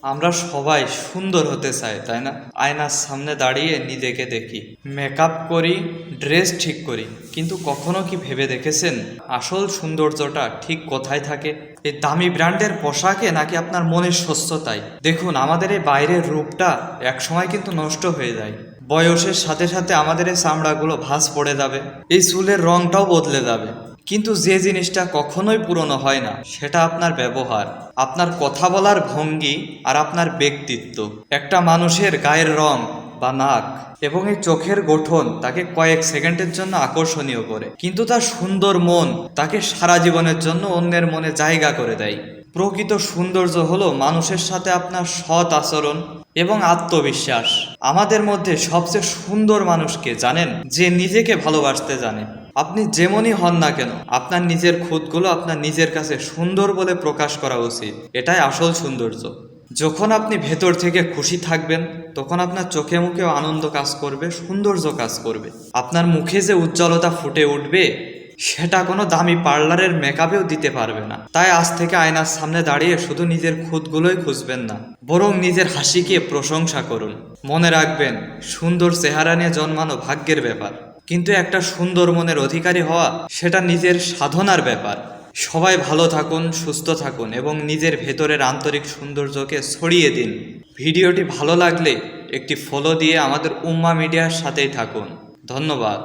আমরা সবাই সুন্দর হতে চাই, তাই না? আয়নার সামনে দাঁড়িয়ে নিজেকে দেখি, মেকআপ করি, ড্রেস ঠিক করি, কিন্তু কখনো কি ভেবে দেখেছেন আসল সৌন্দর্যটা ঠিক কোথায় থাকে? এই দামি ব্র্যান্ডের পোশাকে নাকি আপনার মনের স্বচ্ছতায়? দেখুন, আমাদের এই বাইরের রূপটা একসময় কিন্তু নষ্ট হয়ে যায়। বয়সের সাথে সাথে আমাদের এই চামড়াগুলো ভাঁজ পড়ে যাবে, এই চুলের রংটাও বদলে যাবে, কিন্তু যে জিনিসটা কখনোই পুরনো হয় না সেটা আপনার ব্যবহার, আপনার কথা বলার ভঙ্গি আর আপনার ব্যক্তিত্ব। একটা মানুষের গায়ের রং বা নাক এবং এই চোখের গঠন তাকে কয়েক সেকেন্ডের জন্য আকর্ষণীয় করে, কিন্তু তার সুন্দর মন তাকে সারা জীবনের জন্য অন্যের মনে জায়গা করে দেয়। প্রকৃত সৌন্দর্য হলো মানুষের সাথে আপনার সৎ আচরণ এবং আত্মবিশ্বাস। আমাদের মধ্যে সবচেয়ে সুন্দর মানুষকে জানেন? যে নিজেকে ভালোবাসতে জানে। আপনি যেমনই হন না কেন, আপনার নিজের খুঁতগুলো আপনার নিজের কাছে সুন্দর বলে প্রকাশ করা উচিত। এটাই আসল সৌন্দর্য। যখন আপনি ভেতর থেকে খুশি থাকবেন, তখন আপনার চোখে মুখেও আনন্দ কাজ করবে, সৌন্দর্য কাজ করবে। আপনার মুখে যে উজ্জ্বলতা ফুটে উঠবে, সেটা কোনো দামি পার্লারের মেকআপেও দিতে পারবে না। তাই আজ থেকে আয়নার সামনে দাঁড়িয়ে শুধু নিজের খুঁতগুলোই খুঁজবেন না, বরং নিজের হাসিকে প্রশংসা করুন। মনে রাখবেন, সুন্দর চেহারা নিয়ে জন্মানো ভাগ্যের ব্যাপার, কিন্তু একটা সুন্দর মনের অধিকারী হওয়া সেটা নিজের সাধনার ব্যাপার। সবাই ভালো থাকুন, সুস্থ থাকুন এবং নিজের ভেতরের আন্তরিক সৌন্দর্যকে ছড়িয়ে দিন। ভিডিওটি ভালো লাগলে একটি ফলো দিয়ে আমাদের উম্মা মিডিয়ার সাথেই থাকুন। ধন্যবাদ।